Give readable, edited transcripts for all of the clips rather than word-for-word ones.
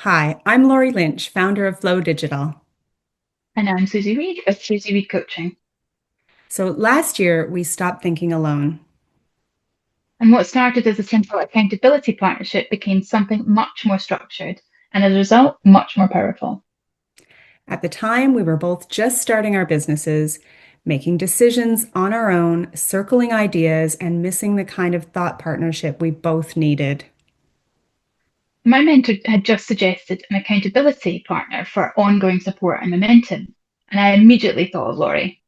Hi, I'm Laurie Lynch, founder of Flow Digital. And I'm Susie Reed of Susie Reed Coaching. So last year, we stopped thinking alone. And what started as a simple accountability partnership became something much more structured and as a result, much more powerful. At the time, we were both just starting our businesses, making decisions on our own, circling ideas, and missing the kind of thought partnership we both needed. My mentor had just suggested an accountability partner for ongoing support and momentum. And I immediately thought of Laurie.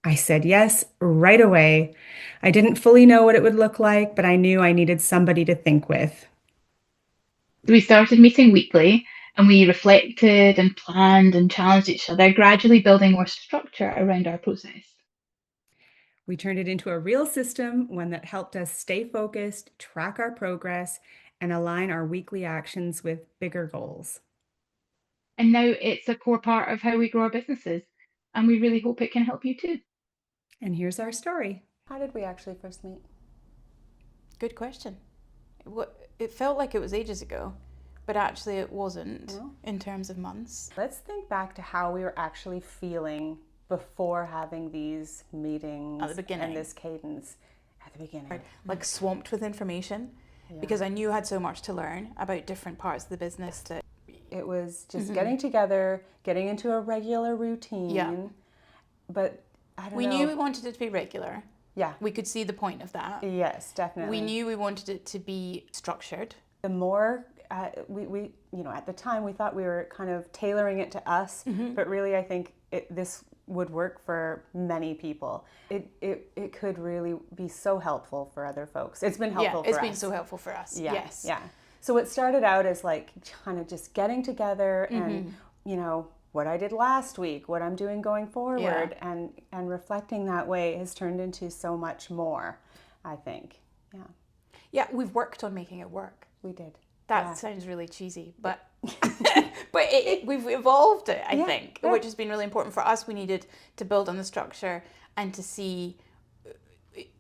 I said yes right away. I didn't fully know what it would look like, but I knew I needed somebody to think with. So we started meeting weekly and we reflected and planned and challenged each other, gradually building more structure around our process. We turned it into a real system, one that helped us stay focused, track our progress, and align our weekly actions with bigger goals. And now it's a core part of how we grow our businesses. And we really hope it can help you too. And here's our story. How did we actually first meet? Good question. It felt like it was ages ago, but actually it wasn't No. in terms of months. Let's think back to how we were actually feeling before having these meetings At the beginning. and this cadence at the beginning. Right. Like swamped with information because I knew I had so much to learn about different parts of the business that It was just getting together, getting into a regular routine. Yeah. But I don't we know. knew we wanted it to be regular. Yeah. We could see the point of that. Yes, definitely. We knew we wanted it to be structured. The more we at the time we thought we were kind of tailoring it to us, but really I think this would work for many people. It could really be so helpful for other folks. It's been helpful for us. It's been so helpful for us. Yeah, Yes. yeah. So it started out as like kind of just getting together and what I did last week, what I'm doing going forward, and reflecting that way has turned into so much more, I think. Yeah, Yeah, we've worked on making it work. we did. That sounds really cheesy, but we've evolved it, I think, which has been really important for us. We needed to build on the structure and to see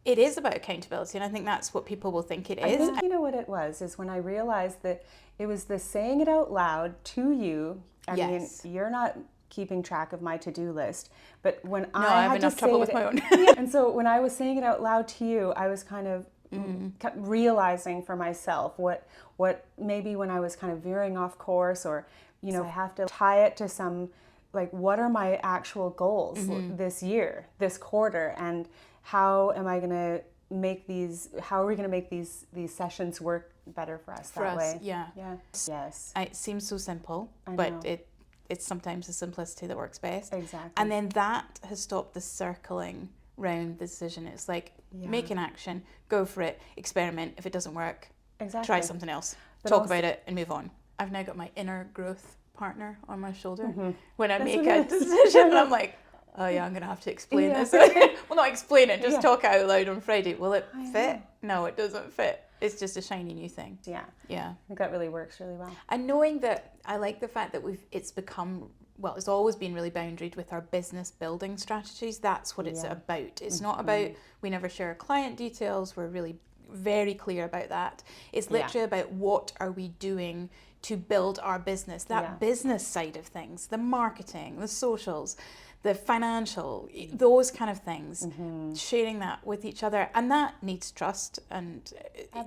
it is about accountability, and I think that's what people will think it is. I think you know what it was is when I realized that it was the saying it out loud to you. I mean, you're not keeping track of my to-do list, but when I have had enough to trouble say with it, my own. and so when I was saying it out loud to you, I was kind of realizing for myself what maybe when I was kind of veering off course, or I have to tie it to some, like, what are my actual goals this year, this quarter, and how am I going to make these, how are we going to make these sessions work better for us that way? Yeah. Yes. It seems so simple, but it's sometimes the simplicity that works best. Exactly. And then that has stopped the circling round the decision. It's like make an action, go for it, experiment. If it doesn't work, try something else, talk about it, and move on. I've now got my inner growth partner on my shoulder. When I make a decision, I'm like, oh yeah, I'm going to have to explain this. Well, not explain it, just talk it out loud on Friday. Will it fit? No, it doesn't fit. It's just a shiny new thing. Yeah. Yeah. I think that really works really well. And knowing that, I like the fact that it's become, well, it's always been really boundaried with our business building strategies. That's what it's about. It's not about, we never share our client details. We're really very clear about that. It's literally about what are we doing to build our business, that business side of things, the marketing, the socials, the financial, those kind of things, sharing that with each other. And that needs trust, and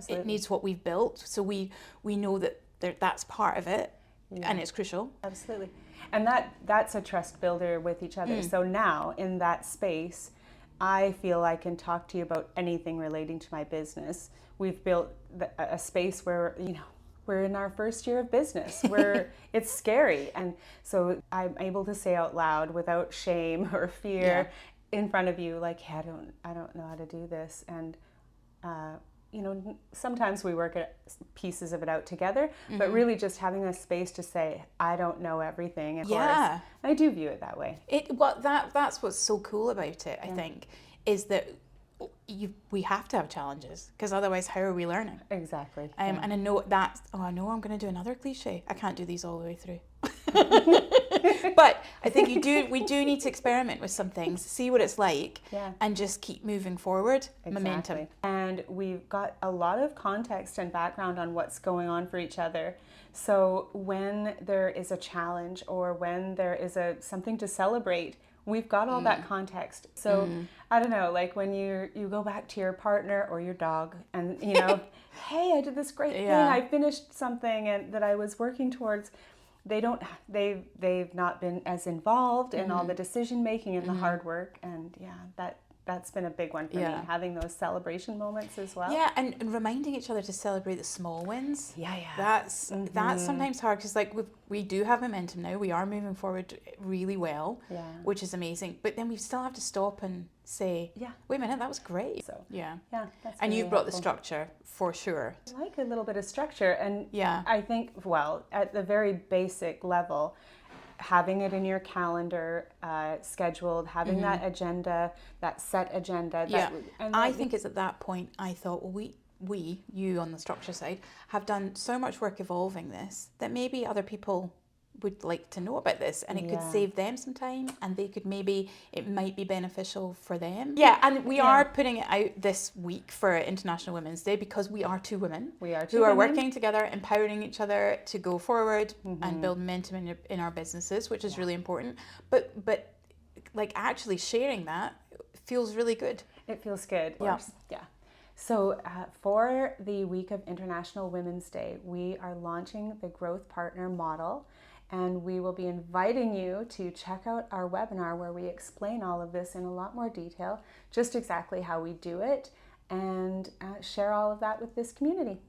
it needs what we've built. So we know that that's part of it, and it's crucial. Absolutely. And that's a trust builder with each other. So now in that space, I feel I can talk to you about anything relating to my business. We've built a space where, we're in our first year of business, where it's scary. And so I'm able to say out loud without shame or fear in front of you, like, hey, I don't know how to do this. And, sometimes we work at pieces of it out together, but really just having a space to say, I don't know everything. Of course, I do view it that way. That's what's so cool about it, I think, is that we have to have challenges, because otherwise how are we learning? Exactly. And I know that, I know I'm going to do another cliche. I can't do these all the way through. But I think we do need to experiment with some things, see what it's like, Yeah. and just keep moving forward. Momentum. And we've got a lot of context and background on what's going on for each other. So when there is a challenge or when there is something to celebrate, we've got all that context. So I don't know, like when you go back to your partner or your dog and, you know, hey, I did this great thing. I finished something and that I was working towards. They've not been as involved in all the decision making and the hard work. And that's been a big one for me, having those celebration moments as well. Yeah, and reminding each other to celebrate the small wins. Yeah. That's sometimes hard because like we do have momentum now. We are moving forward really well, which is amazing. But then we still have to stop and say, wait a minute, that was great. So That's and you've really brought the helpful. structure for sure. I like a little bit of structure, and Yeah. I think, well, at the very basic level, having it in your calendar, scheduled, having that agenda, that set agenda. I think it's at that point I thought, well, you on the structure side, have done so much work evolving this that maybe other people would like to know about this, and it could save them some time, and it might be beneficial for them. Yeah, and we are putting it out this week for International Women's Day because we are two women We are who two are women. working together, empowering each other to go forward and build momentum in our businesses, which is really important. But like actually sharing that feels really good. It feels good. Yeah. Yeah. So for the week of International Women's Day, we are launching the Growth Partner Model, and we will be inviting you to check out our webinar where we explain all of this in a lot more detail, just exactly how we do it, and share all of that with this community.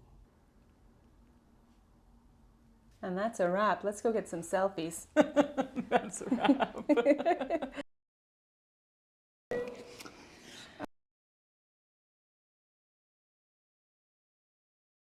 And that's a wrap. Let's go get some selfies. That's a wrap.